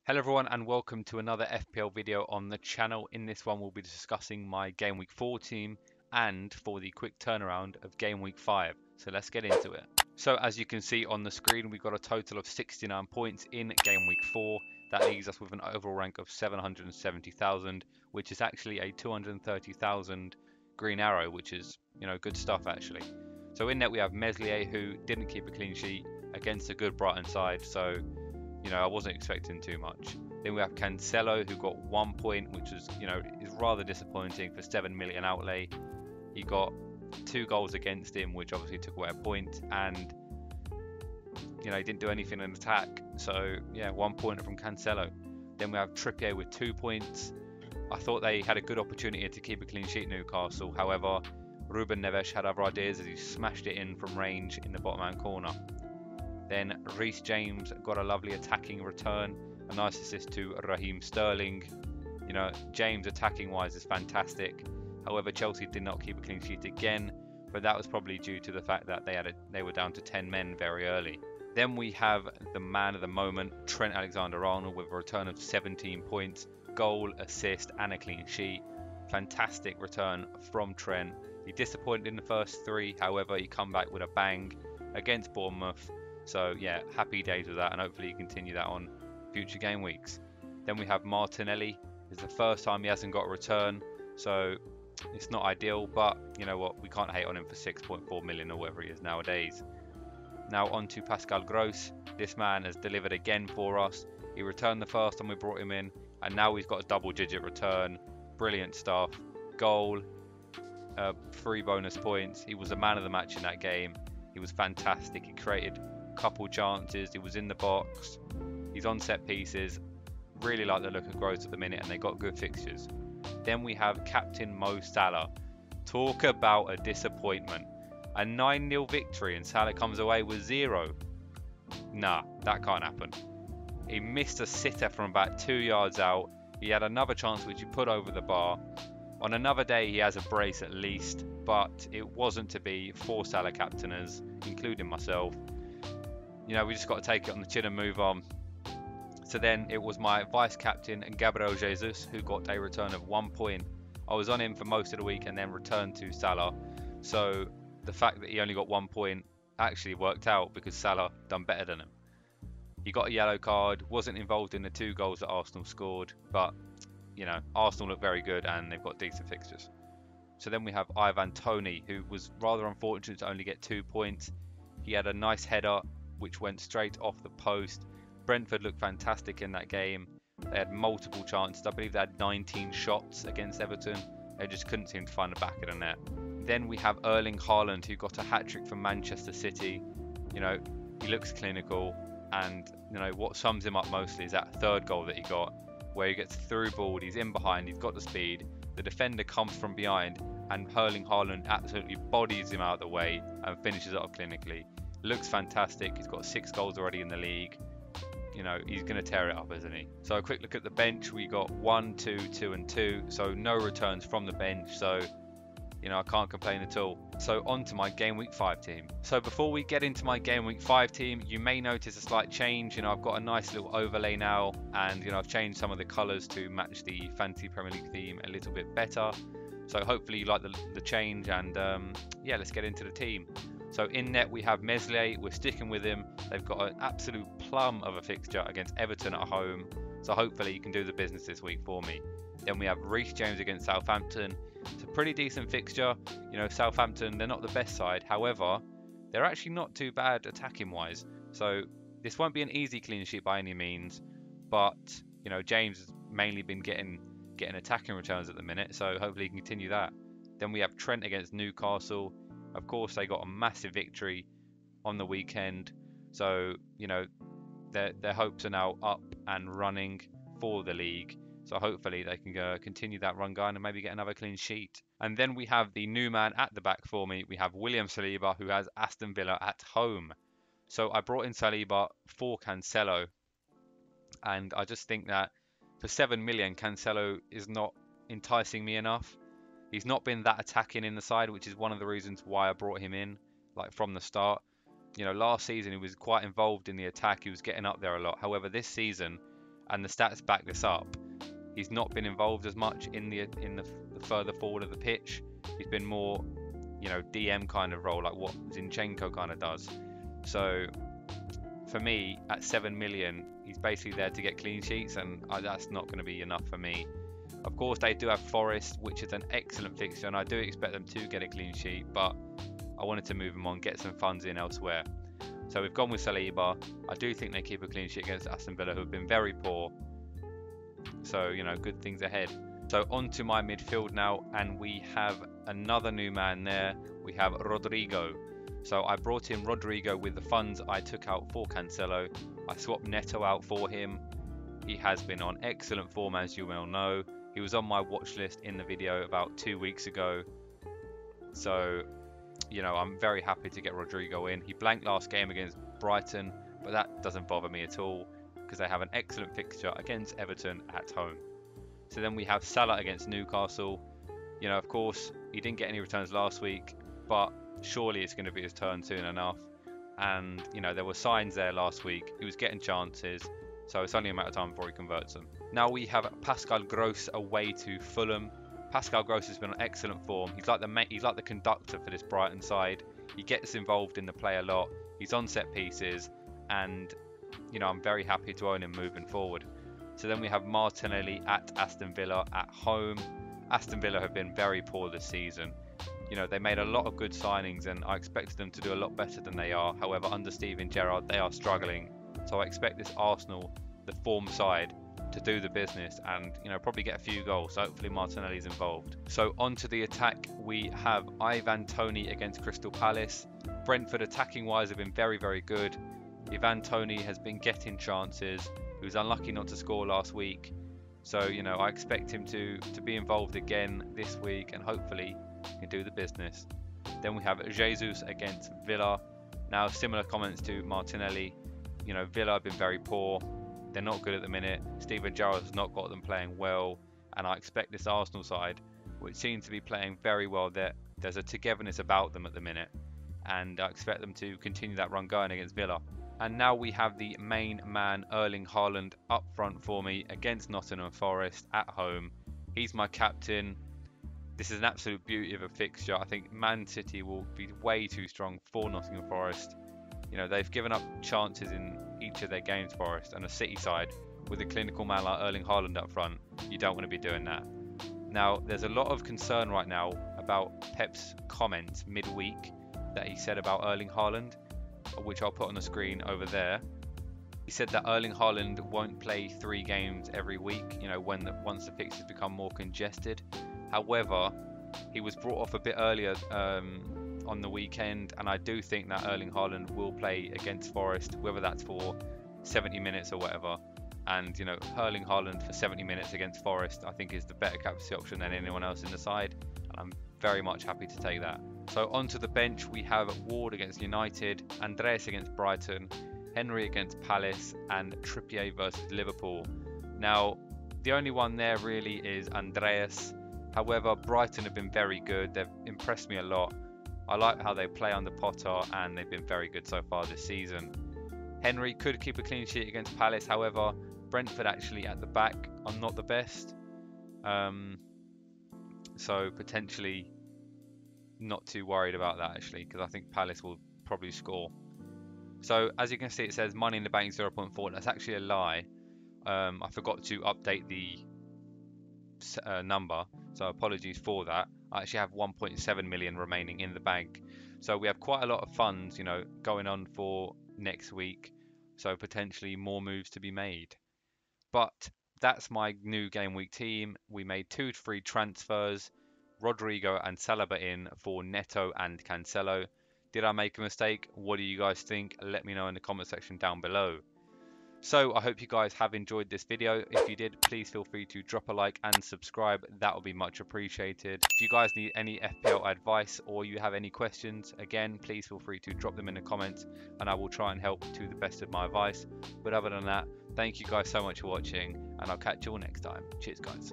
Hello everyone and welcome to another FPL video on the channel. In this one we'll be discussing my Game Week 4 team and for the quick turnaround of Game Week 5. So let's get into it. So as you can see on the screen, we got a total of 69 points in Game Week 4. That leaves us with an overall rank of 770,000, which is actually a 230,000 green arrow, which is, good stuff actually. So in net we have Meslier, who didn't keep a clean sheet against a good Brighton side, so I wasn't expecting too much. Then we have Cancelo, who got 1 point, which is rather disappointing for 7 million outlay. He got 2 goals against him, which obviously took away a point, and he didn't do anything in attack. So yeah, 1 point from Cancelo. Then we have Trippier with 2 points. I thought they had a good opportunity to keep a clean sheet, Newcastle. However, Ruben Neves had other ideas as he smashed it in from range in the bottom hand corner. Then Reece James got a lovely attacking return, a nice assist to Raheem Sterling. James attacking wise is fantastic. However, Chelsea did not keep a clean sheet again, but that was probably due to the fact that they were down to 10 men very early. Then we have the man of the moment, Trent Alexander-Arnold, with a return of 17 points, goal, assist and a clean sheet. Fantastic return from Trent. He disappointed in the first 3, however he come back with a bang against Bournemouth. So yeah, happy days with that, and hopefully you continue that on future game weeks. Then we have Martinelli. It's the first time he hasn't got a return, so it's not ideal, but you know what, we can't hate on him for 6.4 million or whatever he is nowadays. Now on to Pascal Gross. This man has delivered again for us. He returned the first time we brought him in, and now he's got a double-digit return. Brilliant stuff. Goal, 3 bonus points. He was the man of the match in that game. He was fantastic. He created couple chances, he was in the box, he's on set pieces. Really like the look of Gross at the minute, and they got good fixtures. Then we have Captain Mo Salah. Talk about a disappointment. A 9-0 victory and Salah comes away with 0. Nah, that can't happen. He missed a sitter from about 2 yards out. He had another chance which he put over the bar. On another day he has a brace at least, but it wasn't to be for Salah captainers, including myself. We just got to take it on the chin and move on. So then it was my vice captain, Gabriel Jesus, who got a return of 1 point. I was on him for most of the week and then returned to Salah. So the fact that he only got 1 point actually worked out because Salah done better than him. He got a yellow card, wasn't involved in the 2 goals that Arsenal scored, but Arsenal look very good and they've got decent fixtures. So then we have Ivan Toney, who was rather unfortunate to only get 2 points. He had a nice header which went straight off the post. Brentford looked fantastic in that game. They had multiple chances. I believe they had 19 shots against Everton. They just couldn't seem to find the back of the net. Then we have Erling Haaland, who got a hat-trick from Manchester City. He looks clinical, and what sums him up mostly is that 3rd goal that he got, where he gets through ball, he's in behind, he's got the speed, the defender comes from behind, and Erling Haaland absolutely bodies him out of the way and finishes it off clinically. Looks fantastic. He's got 6 goals already in the league. He's going to tear it up, isn't he? So a quick look at the bench. We got 1, 2, 2 and 2. So no returns from the bench. So, I can't complain at all. So on to my Game Week 5 team. So before we get into my Game Week 5 team, you may notice a slight change. I've got a nice little overlay now. And, I've changed some of the colours to match the Fantasy Premier League theme a little bit better. So hopefully you like the change. And, yeah, let's get into the team. So in net we have Meslier, we're sticking with him. They've got an absolute plum of a fixture against Everton at home. So hopefully you can do the business this week for me. Then we have Reece James against Southampton. It's a pretty decent fixture. Southampton, they're not the best side. However, they're actually not too bad attacking wise. So this won't be an easy clean sheet by any means. But, James has mainly been getting attacking returns at the minute. So hopefully he can continue that. Then we have Trent against Newcastle. Of course, they got a massive victory on the weekend, so their hopes are now up and running for the league. So hopefully they can continue that run going and maybe get another clean sheet. And then we have the new man at the back for me. We have William Saliba, who has Aston Villa at home. So I brought in Saliba for Cancelo, and I just think that for 7 million, Cancelo is not enticing me enough. He's not been that attacking in the side, which is one of the reasons why I brought him in, from the start. Last season he was quite involved in the attack. He was getting up there a lot. However, this season, and the stats back this up. He's not been involved as much in the further forward of the pitch. He's been more, you know, DM kind of role, like what Zinchenko kind of does. So for me, at 7 million, he's basically there to get clean sheets, and that's not going to be enough for me. Of course, they do have Forest, which is an excellent fixture, and I do expect them to get a clean sheet, but I wanted to move them on, get some funds in elsewhere. So we've gone with Saliba. I do think they keep a clean sheet against Aston Villa, who have been very poor. So, you know, good things ahead. So on to my midfield now, and we have another new man there. We have Rodrigo. So I brought in Rodrigo with the funds I took out for Cancelo. I swapped Neto out for him. He has been on excellent form, as you well know. He was on my watch list in the video about 2 weeks ago. So, you know, I'm very happy to get Rodrigo in. He blanked last game against Brighton, but that doesn't bother me at all because they have an excellent fixture against Everton at home. So then we have Salah against Newcastle. You know, of course, he didn't get any returns last week, but surely it's going to be his turn soon enough. And, you know, there were signs there last week. He was getting chances, so it's only a matter of time before he converts them. Now we have Fpl Gw5 away to Fulham. Fpl Gw5 has been on excellent form. He's like the conductor for this Brighton side. He gets involved in the play a lot. He's on set pieces, and you know, I'm very happy to own him moving forward. So then we have Martinelli at Aston Villa at home. Aston Villa have been very poor this season. You know, they made a lot of good signings, and I expected them to do a lot better than they are. However, under Steven Gerrard, they are struggling. So I expect this Arsenal, the form side, to do the business and, you know, probably get a few goals. So hopefully Martinelli's involved. So on to the attack, we have Ivan Toney against Crystal Palace. Brentford attacking wise have been very, very good. Ivan Toney has been getting chances. He was unlucky not to score last week. So, you know, I expect him to be involved again this week, and hopefully he can do the business. Then we have Jesus against Villa. Now, similar comments to Martinelli. You know, Villa have been very poor. They're not good at the minute. Steven Gerrard has not got them playing well, and I expect this Arsenal side, which seems to be playing very well, there's a togetherness about them at the minute, and I expect them to continue that run going against Villa. And now we have the main man, Erling Haaland, up front for me against Nottingham Forest at home. He's my captain. This is an absolute beauty of a fixture. I think Man City will be way too strong for Nottingham Forest. You know, they've given up chances in each of their games, Forest, and a City side with a clinical man like Erling Haaland up front, you don't want to be doing that. Now, there's a lot of concern right now about Pep's comments midweek that he said about Erling Haaland, which I'll put on the screen over there. He said that Erling Haaland won't play 3 games every week, you know, once the fixtures become more congested. However, he was brought off a bit earlier on the weekend, and I do think that Erling Haaland will play against Forest, whether that's for 70 minutes or whatever. And, you know, Erling Haaland for 70 minutes against Forest, I think is the better captaincy option than anyone else in the side, and I'm very much happy to take that. So onto the bench, we have Ward against United, Andreas against Brighton, Henry against Palace, and Trippier versus Liverpool. Now, the only one there really is Andreas. However, Brighton have been very good. They've impressed me a lot. I like how they play under Potter, and they've been very good so far this season. Henry could keep a clean sheet against Palace. However, Brentford actually at the back are not the best. So potentially not too worried about that actually, because I think Palace will probably score. So as you can see, it says money in the bank 0.4. That's actually a lie. I forgot to update the number, so apologies for that. I actually have 1.7 million remaining in the bank, so we have quite a lot of funds, you know, going on for next week, so potentially more moves to be made. But that's my new game week team. We made 2 free transfers, Rodrigo and Saliba in for Neto and Cancelo. Did I make a mistake? What do you guys think? Let me know in the comment section down below. So I hope you guys have enjoyed this video. If you did, please feel free to drop a like and subscribe. That would be much appreciated. If you guys need any FPL advice or you have any questions, again, please feel free to drop them in the comments and I will try and help to the best of my advice. But other than that, thank you guys so much for watching, and I'll catch you all next time. Cheers, guys.